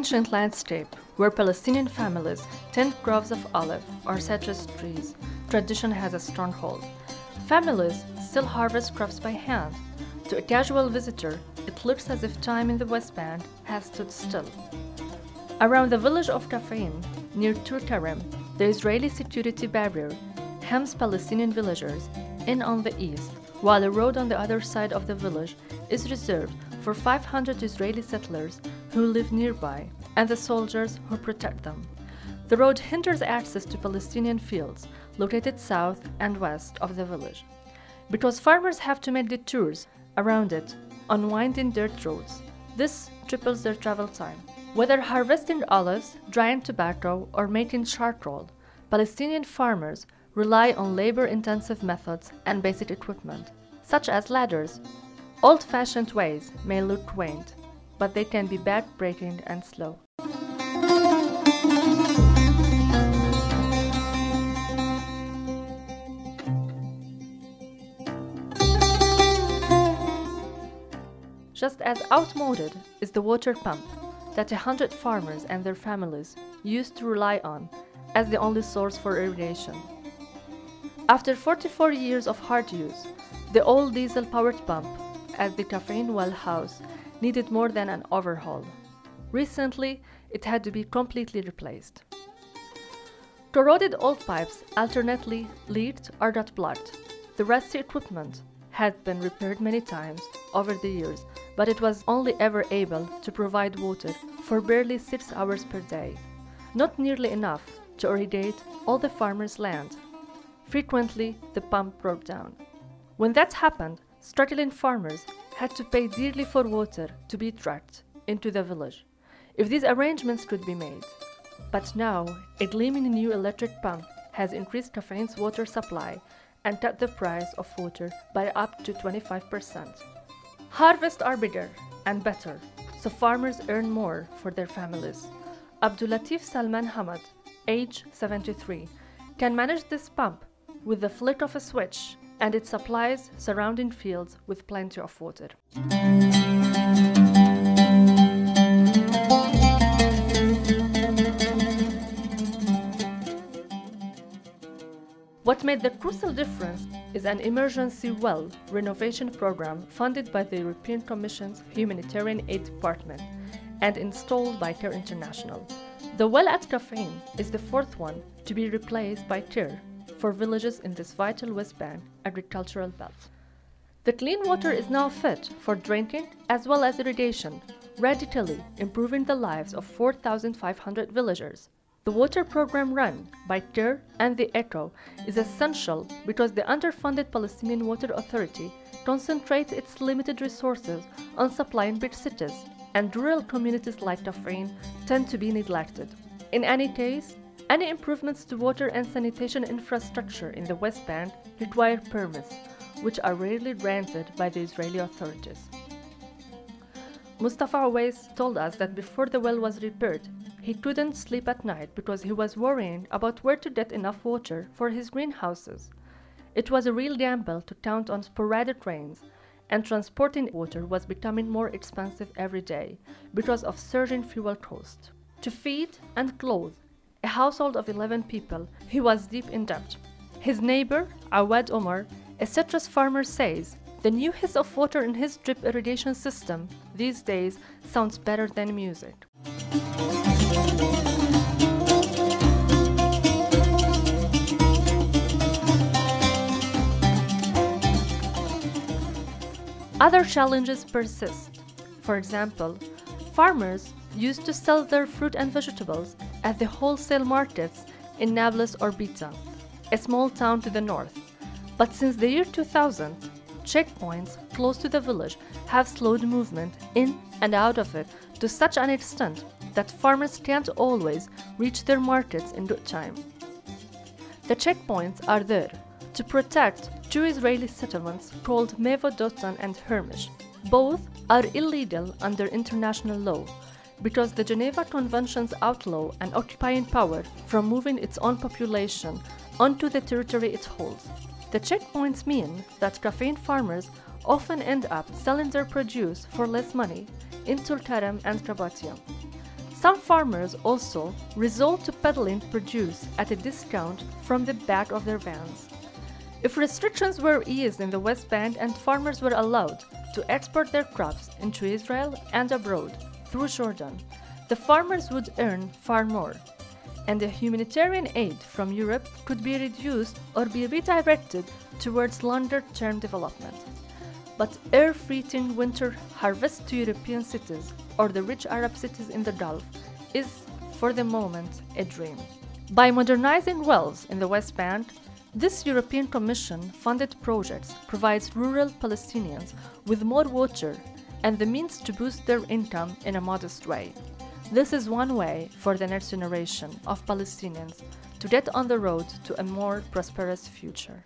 ancient landscape where Palestinian families tend groves of olive or citrus trees, tradition has a stronghold. Families still harvest crops by hand. To a casual visitor, it looks as if time in the West Bank has stood still. Around the village of Qaffin, near Tulkarem, the Israeli security barrier hems Palestinian villagers in on the east, while the road on the other side of the village is reserved for 500 Israeli settlers who live nearby and the soldiers who protect them. The road hinders access to Palestinian fields located south and west of the village, because farmers have to make detours around it on winding dirt roads. This triples their travel time. Whether harvesting olives, drying tobacco, or making charcoal, Palestinian farmers rely on labor-intensive methods and basic equipment, such as ladders. Old-fashioned ways may look quaint, but they can be back-breaking and slow. Just as outmoded is the water pump that 100 farmers and their families used to rely on as the only source for irrigation. After 44 years of hard use, the old diesel-powered pump at the Qaffin well house needed more than an overhaul. Recently, it had to be completely replaced. Corroded old pipes alternately leaked or got blocked. The rusty equipment had been repaired many times over the years, but it was only ever able to provide water for barely 6 hours per day, not nearly enough to irrigate all the farmers' land. Frequently, the pump broke down. When that happened, struggling farmers had to pay dearly for water to be trucked into the village, if these arrangements could be made. But now, a gleaming new electric pump has increased Qaffin's water supply and cut the price of water by up to 25%. Harvests are bigger and better, so farmers earn more for their families. Abdulatif Salman Hamad, age 73, can manage this pump with the flick of a switch, and it supplies surrounding fields with plenty of water. What made the crucial difference is an emergency well renovation program funded by the European Commission's Humanitarian Aid Department and installed by CARE International. The well at Qaffin is the fourth one to be replaced by CARE for villages in this vital West Bank agricultural belt. The clean water is now fit for drinking as well as irrigation, radically improving the lives of 4,500 villagers. The water program run by CARE and the ECHO is essential because the underfunded Palestinian Water Authority concentrates its limited resources on supplying big cities, and rural communities like Qaffin tend to be neglected. In any case, any improvements to water and sanitation infrastructure in the West Bank require permits, which are rarely granted by the Israeli authorities. Mustafa Awais told us that before the well was repaired, he couldn't sleep at night because he was worrying about where to get enough water for his greenhouses. It was a real gamble to count on sporadic rains, and transporting water was becoming more expensive every day because of surging fuel costs. To feed and clothe a household of 11 people, he was deep in debt. His neighbor, Awad Omar, a citrus farmer, says the new hiss of water in his drip irrigation system these days sounds better than music. Other challenges persist. For example, farmers used to sell their fruit and vegetables at the wholesale markets in Nablus or Bita, a small town to the north. But since the year 2000, checkpoints close to the village have slowed movement in and out of it to such an extent that farmers can't always reach their markets in good time. The checkpoints are there to protect two Israeli settlements called Mevo Dotan and Hermish. Both are illegal under international law because the Geneva Conventions outlaw an occupying power from moving its own population onto the territory it holds. The checkpoints mean that Qaffin farmers often end up selling their produce for less money in Tulkarem and Qabatia. Some farmers also resort to peddling produce at a discount from the back of their vans. If restrictions were eased in the West Bank and farmers were allowed to export their crops into Israel and abroad through Jordan, the farmers would earn far more, and the humanitarian aid from Europe could be reduced or be redirected towards longer-term development. But air-freighting winter harvest to European cities or the rich Arab cities in the Gulf is, for the moment, a dream. By modernizing wells in the West Bank, this European Commission-funded project provides rural Palestinians with more water and the means to boost their income in a modest way. This is one way for the next generation of Palestinians to get on the road to a more prosperous future.